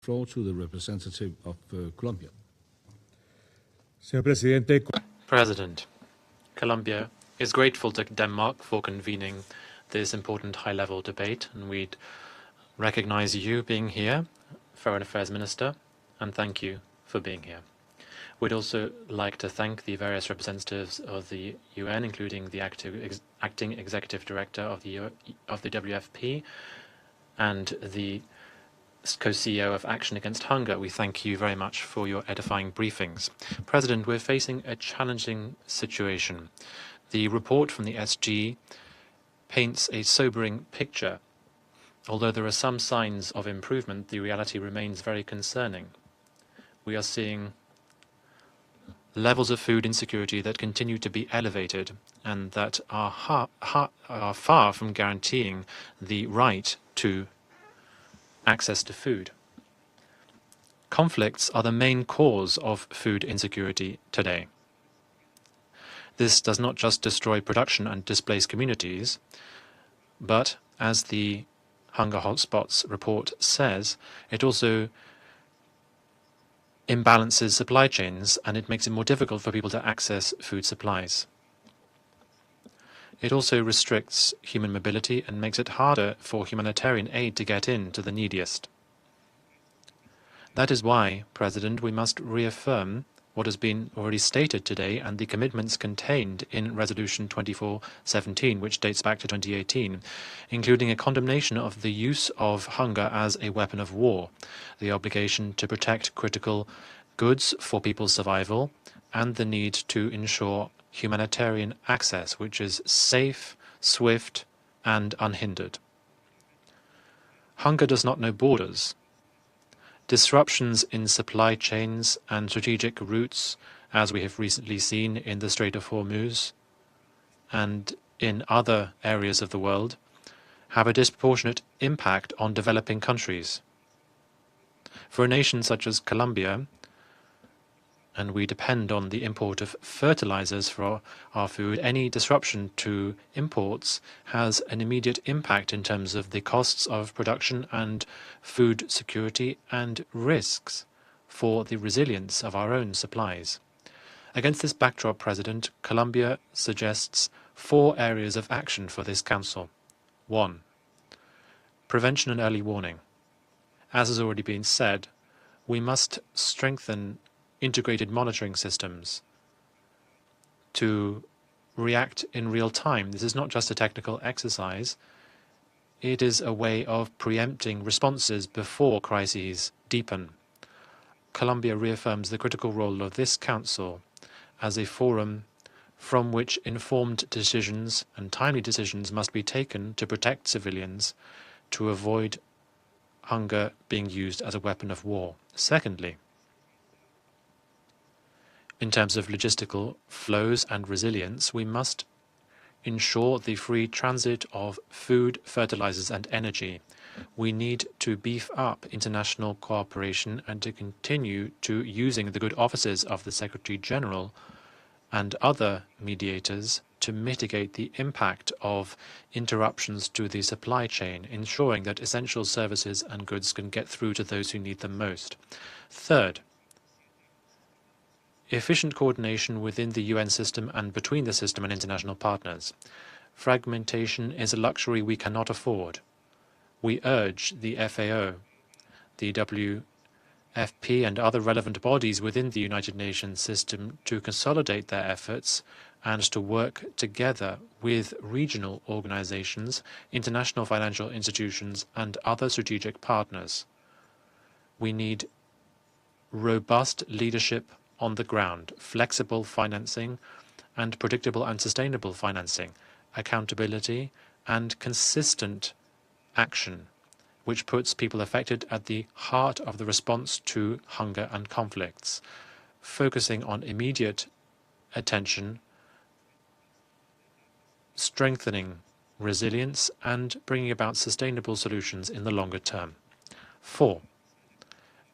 Floor to the representative of Colombia. Señor Presidente, President, Colombia is grateful to Denmark for convening this important high-level debate, and we'd recognize you being here, Foreign Affairs Minister, and thank you for being here. We'd also like to thank the various representatives of the UN, including the acting executive director of the WFP and the co-CEO of Action Against Hunger. We thank you very much for your edifying briefings. President, we're facing a challenging situation. The report from the SG paints a sobering picture. Although there are some signs of improvement, the reality remains very concerning. We are seeing levels of food insecurity that continue to be elevated and that are far from guaranteeing the right to access to food. Conflicts are the main cause of food insecurity today. This does not just destroy production and displace communities, but, as the Hunger Hotspots report says, it also imbalances supply chains and it makes it more difficult for people to access food supplies. It also restricts human mobility and makes it harder for humanitarian aid to get in to the neediest. That is why, President, we must reaffirm what has been already stated today and the commitments contained in Resolution 2417, which dates back to 2018, including a condemnation of the use of hunger as a weapon of war, the obligation to protect critical goods for people's survival, and the need to ensure humanitarian access, which is safe, swift, and unhindered. Hunger does not know borders. Disruptions in supply chains and strategic routes, as we have recently seen in the Strait of Hormuz and in other areas of the world, have a disproportionate impact on developing countries. For a nation such as Colombia, and we depend on the import of fertilizers for our food, any disruption to imports has an immediate impact in terms of the costs of production and food security and risks for the resilience of our own supplies. Against this backdrop, President, Colombia suggests 4 areas of action for this Council. 1. Prevention and early warning. As has already been said, we must strengthen integrated monitoring systems to react in real time. This is not just a technical exercise. It is a way of preempting responses before crises deepen. Colombia reaffirms the critical role of this Council as a forum from which informed decisions and timely decisions must be taken to protect civilians, to avoid hunger being used as a weapon of war. Secondly, in terms of logistical flows and resilience, we must ensure the free transit of food, fertilizers, and energy. We need to beef up international cooperation and to continue to using the good offices of the Secretary General and other mediators to mitigate the impact of interruptions to the supply chain, ensuring that essential services and goods can get through to those who need them most. Third, efficient coordination within the UN system and between the system and international partners. Fragmentation is a luxury we cannot afford. We urge the FAO, the WFP, and other relevant bodies within the United Nations system to consolidate their efforts and to work together with regional organizations, international financial institutions, and other strategic partners. We need robust leadership on the ground, flexible financing, and predictable and sustainable financing, accountability, and consistent action, which puts people affected at the heart of the response to hunger and conflicts, focusing on immediate attention, strengthening resilience, and bringing about sustainable solutions in the longer term. 4.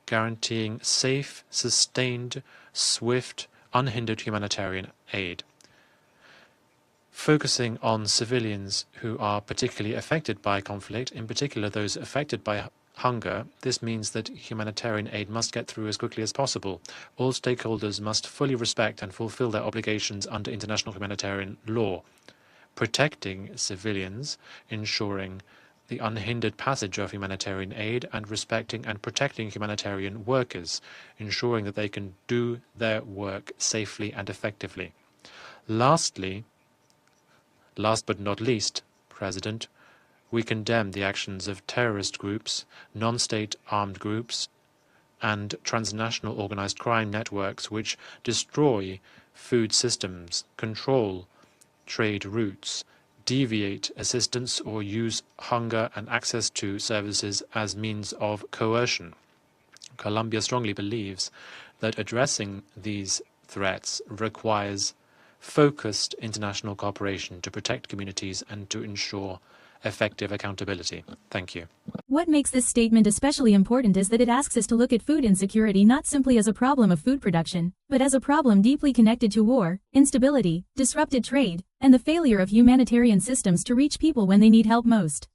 Guaranteeing safe, sustained, swift, unhindered humanitarian aid. Focusing on civilians who are particularly affected by conflict, in particular those affected by hunger, this means that humanitarian aid must get through as quickly as possible. All stakeholders must fully respect and fulfill their obligations under international humanitarian law, protecting civilians, ensuring the unhindered passage of humanitarian aid, and respecting and protecting humanitarian workers, ensuring that they can do their work safely and effectively. Lastly, last but not least, President, we condemn the actions of terrorist groups, non-state armed groups, and transnational organized crime networks which destroy food systems, control trade routes, deviate assistance, or use hunger and access to services as means of coercion. Colombia strongly believes that addressing these threats requires focused international cooperation to protect communities and to ensure effective accountability. Thank you. What makes this statement especially important is that it asks us to look at food insecurity not simply as a problem of food production, but as a problem deeply connected to war, instability, disrupted trade, and the failure of humanitarian systems to reach people when they need help most.